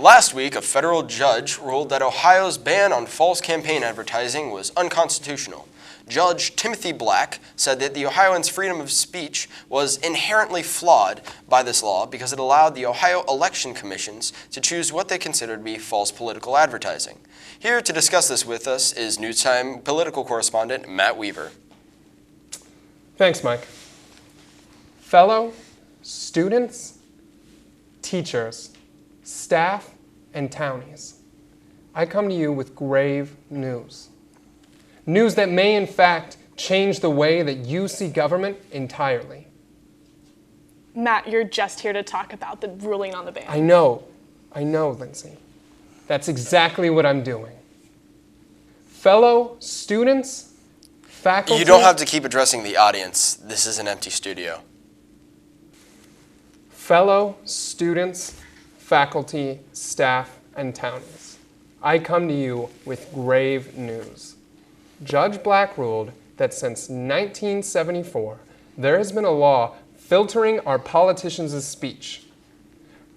Last week, a federal judge ruled that Ohio's ban on false campaign advertising was unconstitutional. Judge Timothy Black said that the Ohioans' freedom of speech was inherently flawed by this law because it allowed the Ohio election commissions to choose what they considered to be false political advertising. Here to discuss this with us is Newstime political correspondent Matt Weaver. Thanks, Mike. Fellow students, teachers, staff, and townies, I come to you with grave news. News that may, in fact, change the way that you see government entirely. Matt, you're just here to talk about the ruling on the ban. I know, Lindsay. That's exactly what I'm doing. Fellow students, faculty... You don't have to keep addressing the audience. This is an empty studio. Fellow students, faculty, staff, and townies, I come to you with grave news. Judge Black ruled that since 1974, there has been a law filtering our politicians' speech.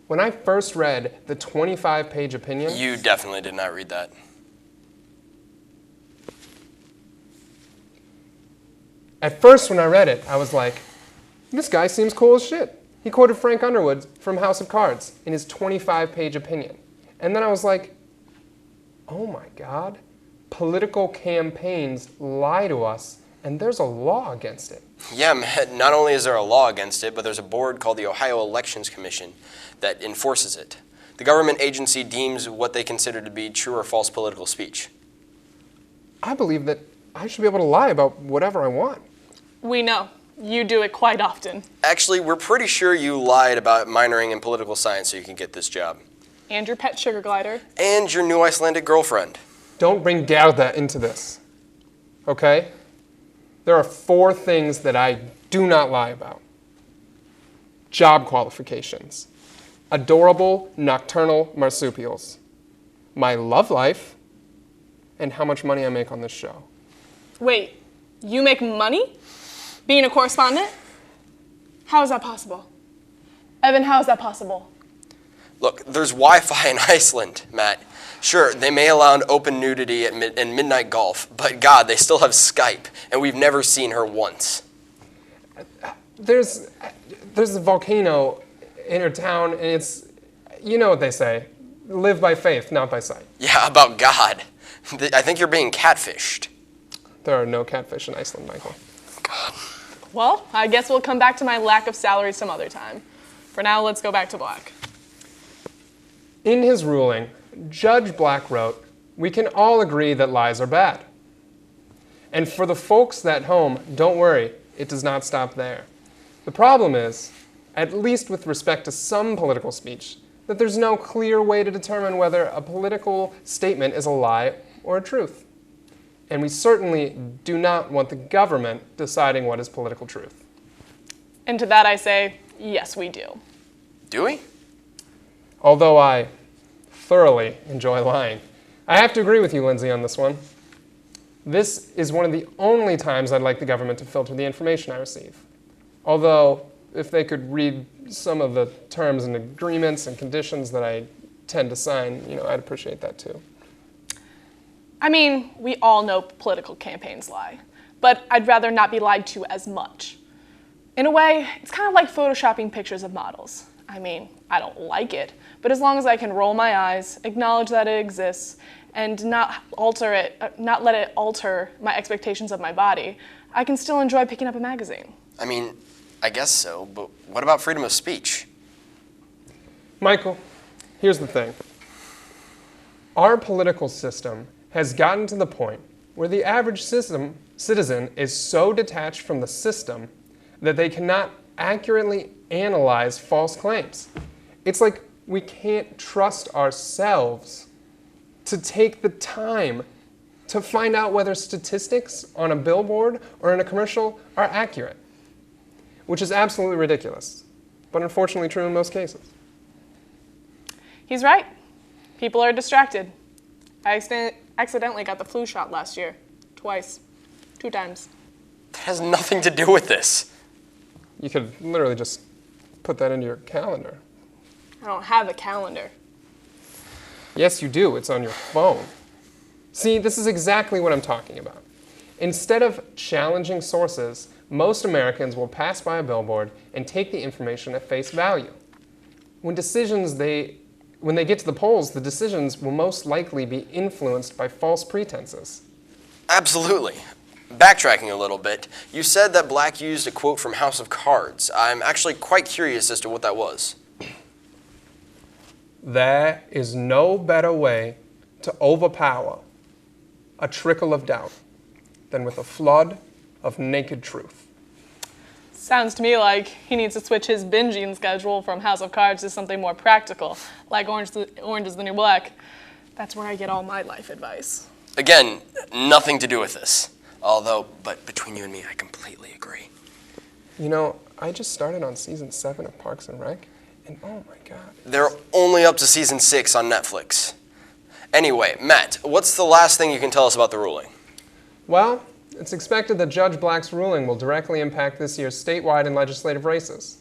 When I first read the 25-page opinion... You definitely did not read that. At first, when I read it, I was like, this guy seems cool as shit. He quoted Frank Underwood from House of Cards in his 25-page opinion. And then I was like, oh my God, political campaigns lie to us, and there's a law against it. Yeah, man, not only is there a law against it, but there's a board called the Ohio Elections Commission that enforces it. The government agency deems what they consider to be true or false political speech. I believe that I should be able to lie about whatever I want. We know. You do it quite often. Actually, we're pretty sure you lied about minoring in political science so you can get this job. And your pet sugar glider. And your new Icelandic girlfriend. Don't bring Gerda into this, okay? There are 4 things that I do not lie about. Job qualifications, adorable nocturnal marsupials, my love life, and how much money I make on this show. Wait, you make money? Being a correspondent? How is that possible? Evan, how is that possible? Look, there's Wi-Fi in Iceland, Matt. Sure, they may allow an open nudity and midnight golf, but God, they still have Skype, and we've never seen her once. There's a volcano in her town, and it's, you know what they say, live by faith, not by sight. Yeah, about God. I think you're being catfished. There are no catfish in Iceland, Michael. God. Well, I guess we'll come back to my lack of salary some other time. For now, let's go back to Black. In his ruling, Judge Black wrote, "We can all agree that lies are bad. And for the folks at home, don't worry, it does not stop there. The problem is, at least with respect to some political speech, that there's no clear way to determine whether a political statement is a lie or a truth. And we certainly do not want the government deciding what is political truth." And to that I say, yes, we do. Do we? Although I thoroughly enjoy lying, I have to agree with you, Lindsay, on this one. This is one of the only times I'd like the government to filter the information I receive. Although, if they could read some of the terms and agreements and conditions that I tend to sign, I'd appreciate that too. I mean, we all know political campaigns lie, but I'd rather not be lied to as much. In a way, it's kind of like photoshopping pictures of models. I mean, I don't like it, but as long as I can roll my eyes, acknowledge that it exists, and not let it alter my expectations of my body, I can still enjoy picking up a magazine. I mean, I guess so, but what about freedom of speech? Michael, here's the thing. Our political system has gotten to the point where the average citizen is so detached from the system that they cannot accurately analyze false claims. It's like we can't trust ourselves to take the time to find out whether statistics on a billboard or in a commercial are accurate, which is absolutely ridiculous, but unfortunately true in most cases. He's right. People are distracted. I accidentally got the flu shot last year. Twice. 2 times. That has nothing to do with this. You could literally just put that into your calendar. I don't have a calendar. Yes, you do. It's on your phone. See, this is exactly what I'm talking about. Instead of challenging sources, most Americans will pass by a billboard and take the information at face value. When they get to the polls, the decisions will most likely be influenced by false pretenses. Absolutely. Backtracking a little bit, you said that Black used a quote from House of Cards. I'm actually quite curious as to what that was. There is no better way to overpower a trickle of doubt than with a flood of naked truth. Sounds to me like he needs to switch his binging schedule from House of Cards to something more practical, like Orange is the New Black. That's where I get all my life advice. Again, nothing to do with this. But between you and me, I completely agree. You know, I just started on season 7 of Parks and Rec, and oh my God. They're only up to season 6 on Netflix. Anyway, Matt, what's the last thing you can tell us about the ruling? Well, it's expected that Judge Black's ruling will directly impact this year's statewide and legislative races.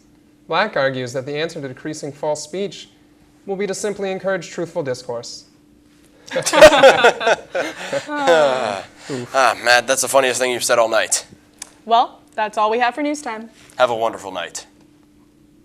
Black argues that the answer to decreasing false speech will be to simply encourage truthful discourse. Matt, that's the funniest thing you've said all night. Well, that's all we have for news time. Have a wonderful night.